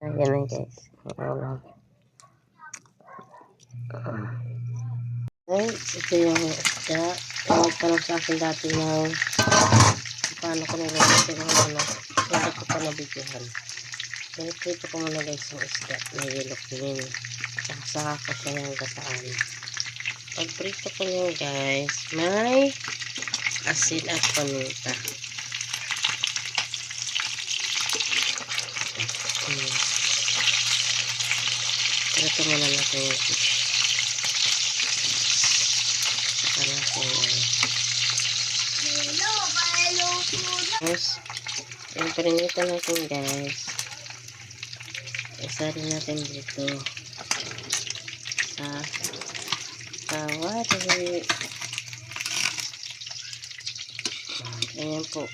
Ayan na guys. Ulam. Ay, ito yung isda. Tanong sa akin dati ng paano ko niluluto ng ano. Hindi ko pa nabigyan. Niliprito ko muna guys yung isda na yellow saka ko siya yung gataan. Pag prito ko yun guys, may asin at paminta. Prito muna natin yung fish. Saka natin guys, yung pininitan natin guys, isa rin natin dito sa kawari. Ganyan po.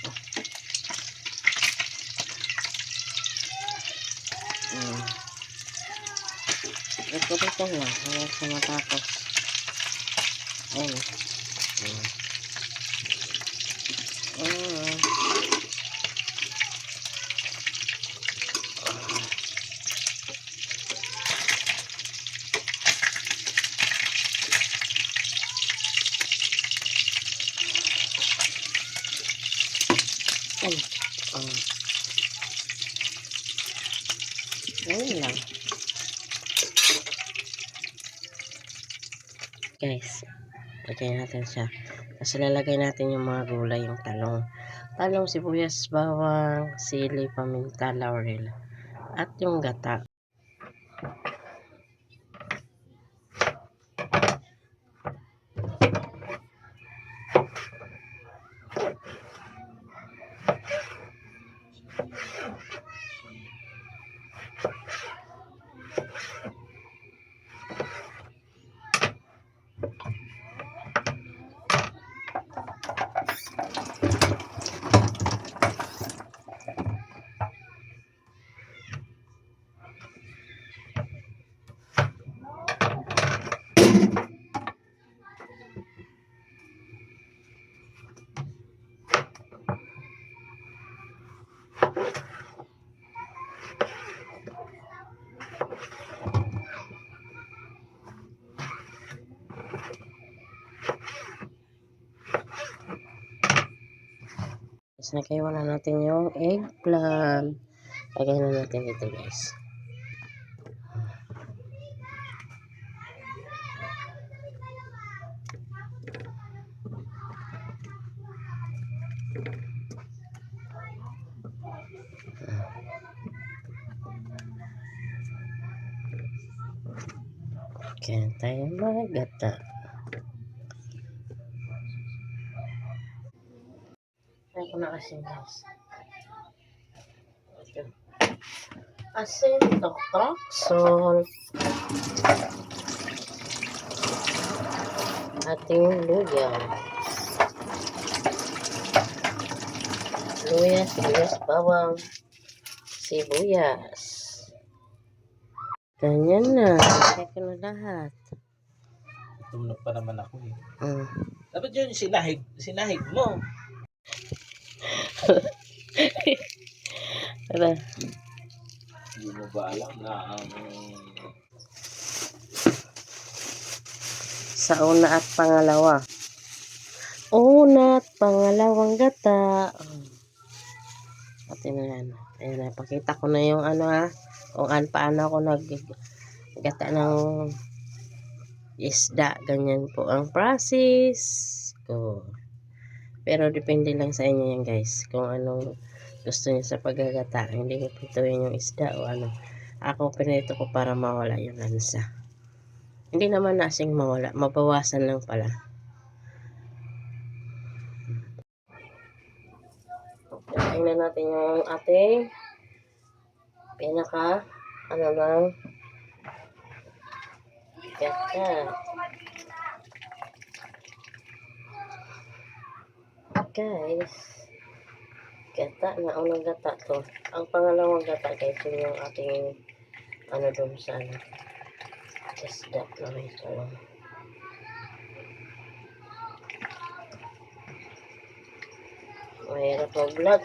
Ikutin lang hanggang sa matapos. Ayun. Ayun lang. Guys, lagyan natin siya. Tapos lalagay natin yung mga gulay, yung talong. Talong, sibuyas, bawang, sili, paminta, laurel. At yung gata. Tapos nagkaiwan na natin yung eggplant. Lagay na natin dito guys. Kaya tayo magata. Tayo ko na asin guys. Asin, tok-tok, salt. Ating luya. Luya, sibuyas, bawang, sibuyas. Ganyan na. Kaya ko na lahat. Tumulog pa naman ako eh. Dapat yun sinahig mo. Tara. Hindi mo ba alam na ang Sa una at pangalawa. Una at pangalawang gata. Pati na yan. Ayan na. Pakita ko na yung ano kung paano ako naggata ng isda. Ganyan po ang process ko. Pero depende lang sa inyo yan guys. Kung anong gusto niyo sa paggagata. Hindi ko pituin yung isda o ano. Ako pinito ko para mawala yung lansa. Hindi naman nasing mawala. Mabawasan lang pala. Tingnan natin yung ating pinaka lang gata. Guys, gata na unang gata to. Ang pangalawang gata guys, yun yung ating doon sa isda na may talong. Mahirap mag-vlog.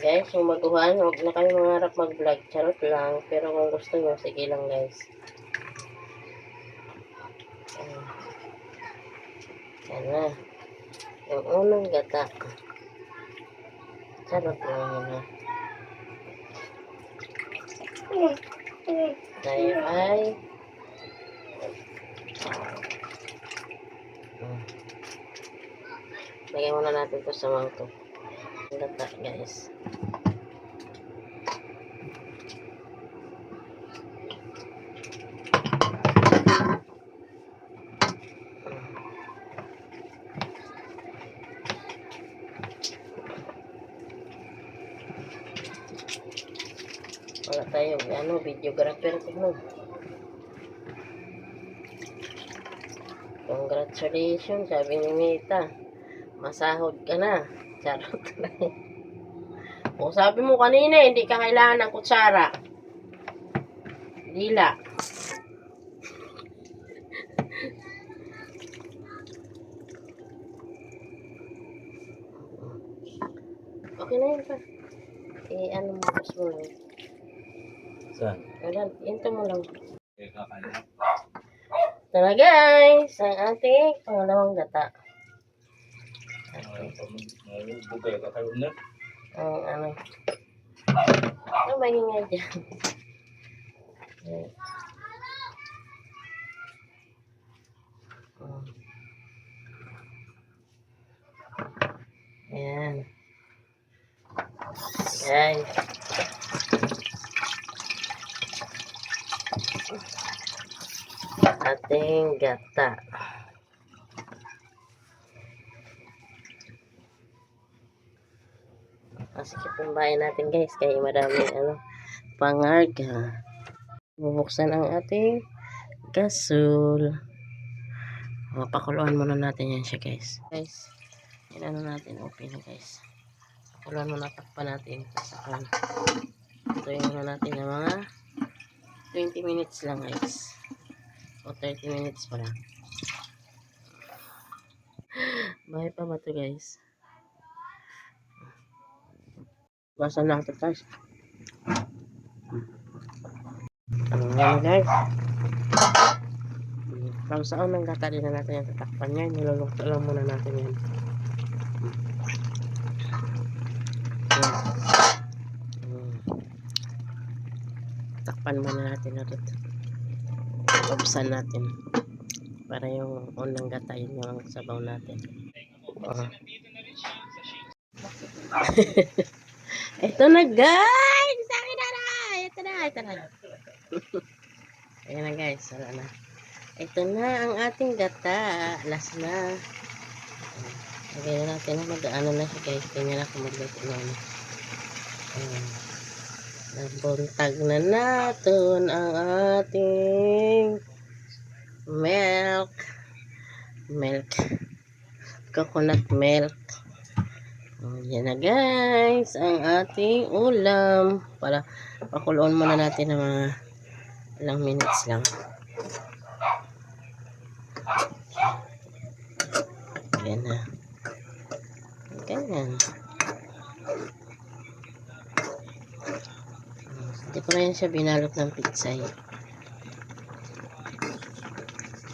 Guys, yung baguhan, huwag na kayo mangarap mag-vlog. Charot lang. Pero kung gusto nyo, sige lang guys. Yan na. Yung unang gata. Charot lang yun ha. Tayo ay lagyan muna natin ito sa mangkok. Ang gata guys. Wala tayo, videographer ko mo. Congratulations, sabi ni Mita. Masahod ka na. Charot lang. O sabi mo kanina, hindi ka kailangan ng kutsara. Dila. Okay na yun pa. Ano mo, tapos mo lang. Saan? Wala, into mo lang. Kakain. Ito na guys, ang ating pangalawang gata. Bugay ka kayo na? Ano ba yung nga dyan? Ayan. Guys. Ating gata. Masikip yung bahay natin guys. Kaya maraming pangarga. Bubuksan ang ating gasol. Pakuluan muna natin yan siya guys. Guys, inano natin open guys. Pakuluan muna, takpan natin. Tutuin muna natin ng mga 20 minutes lang guys. O 30 minutes pa lang. Bahay pa ba ito guys? Basan lang ito guys. Ano nga guys? Pag sa unang gata din na natin yung tatakpan yan. Nilulukto lang muna natin yan. Takpan muna natin ulit. Buksan natin. Para yung unang gata yun yung sabaw natin. Ito na guys! Akin na na! Ito na. Ayan na guys. Wala na. Ito na ang ating gata. Last na. Lagyan na natin na mag-ano na siya guys. Tingnan na kung magluto na. Nabuntag na natin ang ating milk. Coconut milk. Yan na guys. Ang ating ulam. Para pakuluan muna natin ng mga ilang minutes lang. Yan na. Ganyan. Hindi ko na yan siya binalot ng pizza eh.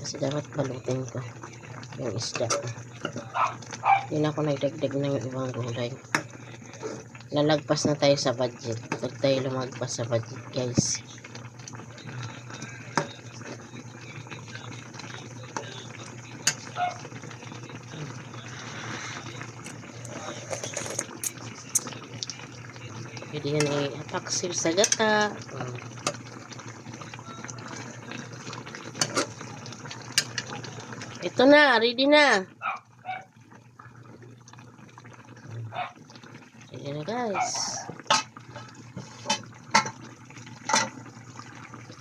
Kasi dapat balutin ko yung isda. Hindi na ako nagdagdag ng ibang gulay. Lalagpas na tayo sa budget. Huwag tayo lumagpas sa budget guys. Pwede yan i-apaksir sa gata. Ito na, ready na. Ready na guys.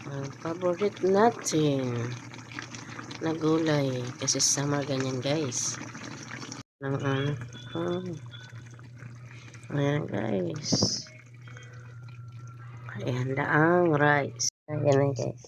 Ang favorite natin na gulay. Kasi summer ganyan guys. Ayan guys. Ayan ang rice. Ayan na guys.